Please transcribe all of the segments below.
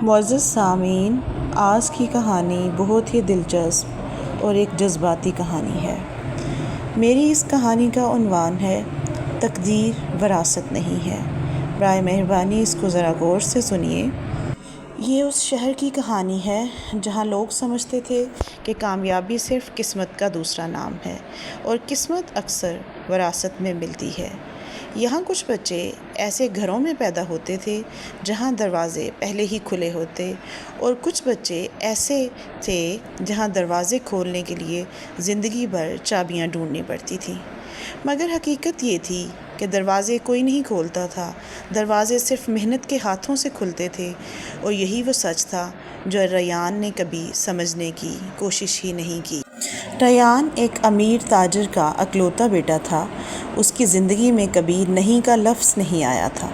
معزز سامعین، آج کی کہانی بہت ہی دلچسپ اور ایک جذباتی کہانی ہے۔ میری اس کہانی کا عنوان ہے تقدیر وراثت نہیں ہے۔ برائے مہربانی اس کو ذرا غور سے سنیے۔ یہ اس شہر کی کہانی ہے جہاں لوگ سمجھتے تھے کہ کامیابی صرف قسمت کا دوسرا نام ہے اور قسمت اکثر وراثت میں ملتی ہے۔ یہاں کچھ بچے ایسے گھروں میں پیدا ہوتے تھے جہاں دروازے پہلے ہی کھلے ہوتے، اور کچھ بچے ایسے تھے جہاں دروازے کھولنے کے لیے زندگی بھر چابیاں ڈھونڈنی پڑتی تھیں۔ مگر حقیقت یہ تھی کہ دروازے کوئی نہیں کھولتا تھا، دروازے صرف محنت کے ہاتھوں سے کھلتے تھے، اور یہی وہ سچ تھا جو ریان نے کبھی سمجھنے کی کوشش ہی نہیں کی۔ ریان ایک امیر تاجر کا اکلوتا بیٹا تھا۔ اس کی زندگی میں کبھی نہیں کا لفظ نہیں آیا تھا۔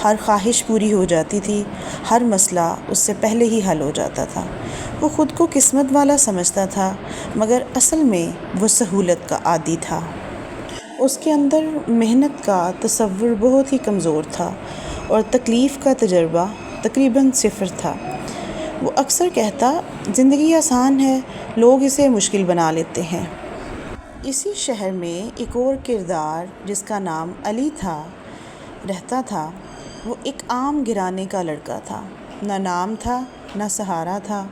ہر خواہش پوری ہو جاتی تھی، ہر مسئلہ اس سے پہلے ہی حل ہو جاتا تھا۔ وہ خود کو قسمت والا سمجھتا تھا، مگر اصل میں وہ سہولت کا عادی تھا۔ اس کے اندر محنت کا تصور بہت ہی کمزور تھا اور تکلیف کا تجربہ تقریباً صفر تھا۔ وہ اکثر کہتا، زندگی آسان ہے، لوگ اسے مشکل بنا لیتے ہیں۔ اسی شہر میں ایک اور کردار جس کا نام علی تھا رہتا تھا۔ وہ ایک عام گھرانے کا لڑکا تھا، نہ نام تھا نہ سہارا تھا،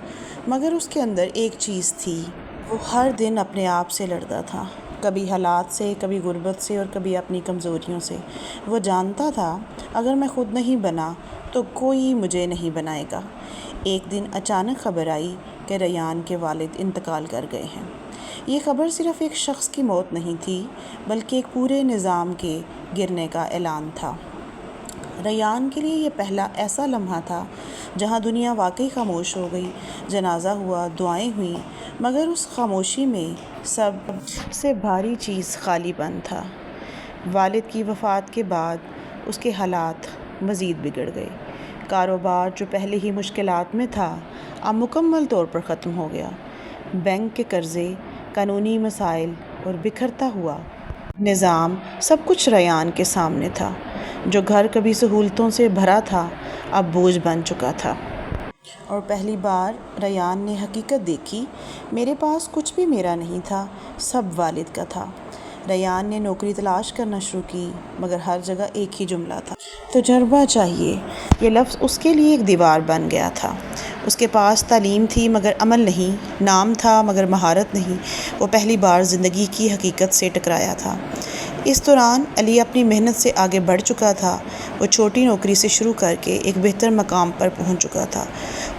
مگر اس کے اندر ایک چیز تھی۔ وہ ہر دن اپنے آپ سے لڑتا تھا، کبھی حالات سے، کبھی غربت سے اور کبھی اپنی کمزوریوں سے۔ وہ جانتا تھا اگر میں خود نہیں بنا تو کوئی مجھے نہیں بنائے گا۔ ایک دن اچانک خبر آئی کہ ریان کے والد انتقال کر گئے ہیں۔ یہ خبر صرف ایک شخص کی موت نہیں تھی، بلکہ ایک پورے نظام کے گرنے کا اعلان تھا۔ ریان کے لیے یہ پہلا ایسا لمحہ تھا جہاں دنیا واقعی خاموش ہو گئی۔ جنازہ ہوا، دعائیں ہوئیں، مگر اس خاموشی میں سب سے بھاری چیز خالی پن تھا۔ والد کی وفات کے بعد اس کے حالات مزید بگڑ گئے۔ کاروبار جو پہلے ہی مشکلات میں تھا، اب مکمل طور پر ختم ہو گیا۔ بینک کے قرضے، قانونی مسائل اور بکھرتا ہوا نظام، سب کچھ ریان کے سامنے تھا۔ جو گھر کبھی سہولتوں سے بھرا تھا، اب بوجھ بن چکا تھا۔ اور پہلی بار ریان نے حقیقت دیکھی، میرے پاس کچھ بھی میرا نہیں تھا، سب والد کا تھا۔ ریان نے نوکری تلاش کرنا شروع کی، مگر ہر جگہ ایک ہی جملہ تھا، تجربہ چاہیے۔ یہ لفظ اس کے لیے ایک دیوار بن گیا تھا۔ اس کے پاس تعلیم تھی مگر عمل نہیں، نام تھا مگر مہارت نہیں۔ وہ پہلی بار زندگی کی حقیقت سے ٹکرایا تھا۔ اس دوران علی اپنی محنت سے آگے بڑھ چکا تھا۔ وہ چھوٹی نوکری سے شروع کر کے ایک بہتر مقام پر پہنچ چکا تھا۔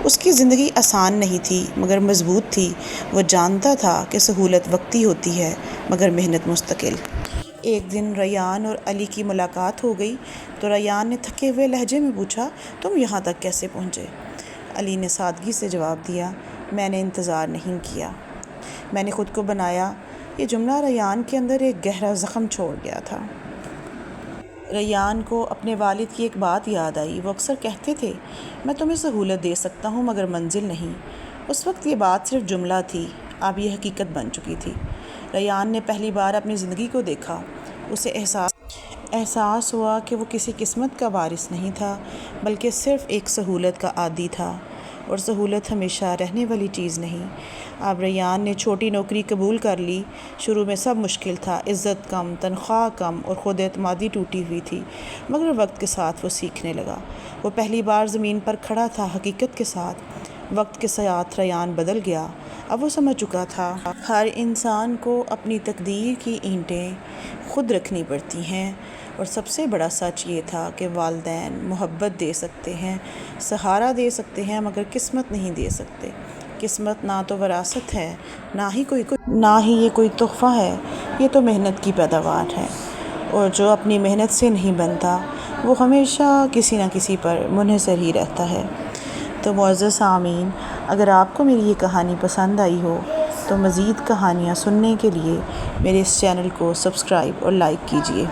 اس کی زندگی آسان نہیں تھی مگر مضبوط تھی۔ وہ جانتا تھا کہ سہولت وقتی ہوتی ہے مگر محنت مستقل۔ ایک دن ریان اور علی کی ملاقات ہو گئی تو ریان نے تھکے ہوئے لہجے میں پوچھا، تم یہاں تک کیسے پہنچے؟ علی نے سادگی سے جواب دیا، میں نے انتظار نہیں کیا، میں نے خود کو بنایا۔ یہ جملہ ریان کے اندر ایک گہرا زخم چھوڑ گیا تھا۔ ریان کو اپنے والد کی ایک بات یاد آئی۔ وہ اکثر کہتے تھے، میں تمہیں سہولت دے سکتا ہوں مگر منزل نہیں۔ اس وقت یہ بات صرف جملہ تھی، اب یہ حقیقت بن چکی تھی۔ ریان نے پہلی بار اپنی زندگی کو دیکھا۔ اسے احساس ہوا کہ وہ کسی قسمت کا وارث نہیں تھا، بلکہ صرف ایک سہولت کا عادی تھا، اور سہولت ہمیشہ رہنے والی چیز نہیں۔ اب ریان نے چھوٹی نوکری قبول کر لی۔ شروع میں سب مشکل تھا، عزت کم، تنخواہ کم اور خود اعتمادی ٹوٹی ہوئی تھی، مگر وقت کے ساتھ وہ سیکھنے لگا۔ وہ پہلی بار زمین پر کھڑا تھا، حقیقت کے ساتھ۔ وقت کے ساتھ ریان بدل گیا۔ اب وہ سمجھ چکا تھا، ہر انسان کو اپنی تقدیر کی اینٹیں خود رکھنی پڑتی ہیں، اور سب سے بڑا سچ یہ تھا کہ والدین محبت دے سکتے ہیں، سہارا دے سکتے ہیں، مگر قسمت نہیں دے سکتے۔ قسمت نہ تو وراثت ہے، نہ ہی یہ کوئی تحفہ ہے، یہ تو محنت کی پیداوار ہے، اور جو اپنی محنت سے نہیں بنتا وہ ہمیشہ کسی نہ کسی پر منحصر ہی رہتا ہے۔ تو معزز سامعین، اگر آپ کو میری یہ کہانی پسند آئی ہو تو مزید کہانیاں سننے کے لیے میرے اس چینل کو سبسکرائب اور لائک کیجیے۔